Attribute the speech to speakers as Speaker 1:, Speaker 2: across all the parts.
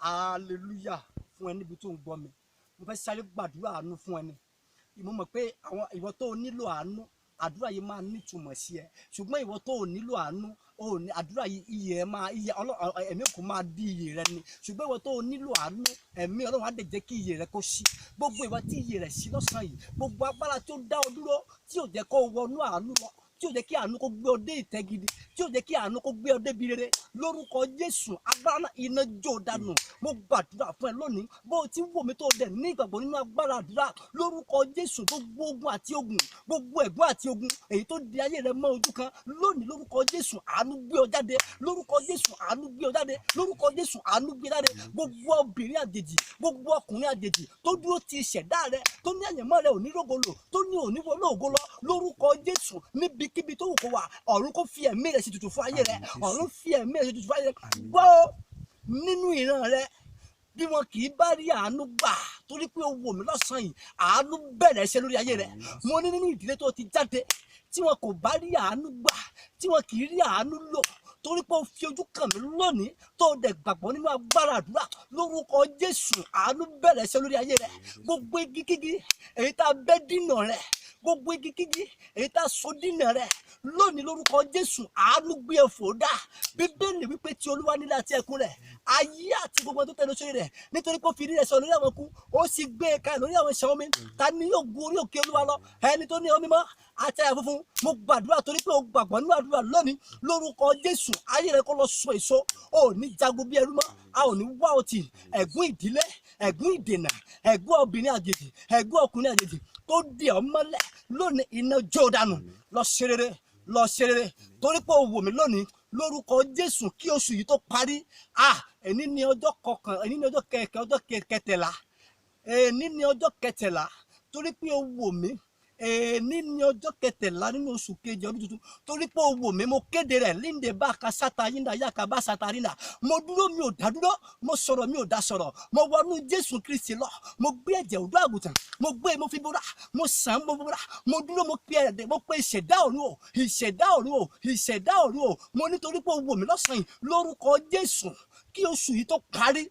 Speaker 1: hallelujah fún ẹni bí tó ń gbọ́ mi mo fẹ́ sáré gbàdúrà àánú fún ẹni mo mọ̀ pé àwọn ìwọ tó nílò àánú àdúrà yìí máa nítumọ̀ sí ẹ ṣùgbọ́n ìwọ tó nílò àánú àdúrà yìí iyè ẹ̀mí kò máa di iyè rẹ ni ṣùgbọ́n ìwọ tó nílò àánú ẹ̀mí Ọlọ́run á dẹ̀ jẹ́ kí iyè rẹ kó ṣí gbogbo ìwọ tí iyè rẹ ṣí lọ́sàn-án yìí gbogbo agbára tó dá ọ dúró tí ò jẹ́ kó wọnú àánú lọ tí ò jẹ́ kí àánú kó gbé ọ dé ìtẹ́ gidi tí ò jẹ́ kí àánú kó gbé ọ débi rere lórúkọ Jésù agbára iná jó dànù mo gbàdúrà fún ẹ lónìí bó o ti wò mí tó dẹ̀ ní ìgbàgbọ́ nínú agbára àdúrà lórúkọ Jésù gbogbo ogun àti ogun gbogbo ẹ̀gbọ́n àti ogun èyí tó di ayé rẹ mọ́ ojú kan lónìí lórúkọ Jésù àánú gbé ọ jáde lórúkọ Jésù àánú gbé ọ jáde lórúkọ Jésù àánú gbé jáde gbogbo obìnrin àjèjì gbogbo ọkùnrin àjèjì tó dúró ti ìṣẹ̀dá rẹ tó ní àyẹ̀mọ́ rẹ onírògolo tó ní oníwọlóògo lọ lórúkọ Jésù níbikíbi tó wù kó wà ọ̀run kó fi ẹ̀mí rẹ̀ sí tutù fún ayé rẹ̀ ọ̀run fi ẹ̀mí rẹ̀ sí tutù fún ayé rẹ̀ gbọ́ nínú ìran rẹ̀ bí wọn kì í bá rí àánú gbà torí pé ó wò mí lọ́sàn-án yìí àánú bẹ̀rẹ̀ ṣe lórí ayé rẹ̀ mo ní nínú ìdílé tó ti jáde tí wọn kò bá rí àánú gbà tí wọn kì í rí àánú lò torí pé ó fi ojú kàn mí lónìí tó dẹ̀ gbàgbọ́ nínú agbára àdúrà lórúkọ Jésù àánú bẹ̀rẹ̀ ṣe lórí ayé rẹ̀ gbogbo igi kígi èyí tá a bẹ́ dínà rẹ̀ gbogbo igi kígi èyí tá a so dínà rẹ̀ lónìí lórúkọ Jésù àánú gbé ẹ̀fọ́ dá Bíbélì wípé tí Olúwa nílẹ̀ àti ẹ̀kún rẹ̀ ayé àti gbogbo tó tẹnu sórí rẹ̀ nítorí pé ó fi rí rẹ̀ sọ lórí àwọn kú ó sì gbé e kalẹ̀ lórí àwọn ìṣàn omi ta ni yóò gun orí òkè Olúwa lọ ẹni tó ní omi mọ́ àti àyà funfun mo gbàdúrà torí pé o gbàgbọ́ nínú àdúrà lónìí lórúkọ Jésù ayé rẹ̀ kó lọ so èso ò ní jagun bí ẹrú mọ́ a ò ní wá ọtí ẹ̀gún ìdílé ẹ̀gún ìdènà ẹ̀gún obìnrin àjèjì ẹ̀gún ọkùnrin àjèjì tó di ọ mọ́lẹ̀ lónìí iná jó dànù lọ ṣe rere torí pé o wò mí lónìí lórúkọ Jésù kí oṣù yìí tó parí ẹni ní ọjọ́ kẹtàlá ẹni ní ọjọ́ kẹtàlá torí pé o wò mí ní ọjọ́ kẹtàlá nínú oṣù kejì ọdún tuntun torí pé o wò mí mo kéde rẹ̀ líǹde bá a ka sáta yínda yá ka bá sáta rínda mo dúró mi ò dá dúró mo sọ̀rọ̀ mi ò dá sọ̀rọ̀ mo wọnú Jésù Kristi lọ mo gbé ẹ̀jẹ̀ òdó àgùntàn mo gbé mo fi búra mo sàn mo búra mo dúró mo pe ẹ̀dẹ̀ mo pe ìṣẹ̀dá ọ̀run o ìṣẹ̀dá ọ̀run o ìṣẹ̀dá ọ̀run o mo nítorí pé o wò mí lọ́sàn-án yìí lórúkọ Jésù kí oṣù yìí tó parí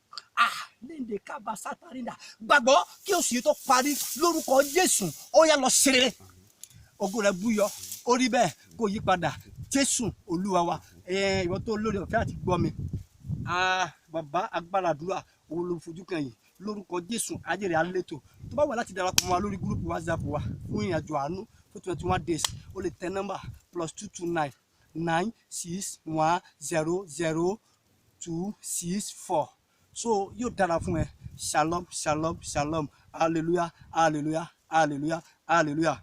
Speaker 1: léde kábà sátárínà gbàgbọ́ kí oṣù yìí tó parí lórúkọ Jésù ó yá lọ ṣeré ògo rẹ̀ búyọ ó rí bẹ́ẹ̀ kó yí padà Jésù Olúwa wa ìwọ tó lórí ọ̀fẹ́ àti gbọ́ mi bàbá agbára àdúrà òun ló fojú kan yìí lórúkọ Jésù ayé rẹ̀ alétò tó bá wà láti darapọ̀ mọ́ wa lórí gúrúùpù WhatsApp wa fún ìrìnàjò àánú fún 21 days ó lè tẹ nọ́mbà +229 96100 so yóò dára fún ẹ shalom shalom shalom hallelujah hallelujah hallelujah hallelujah.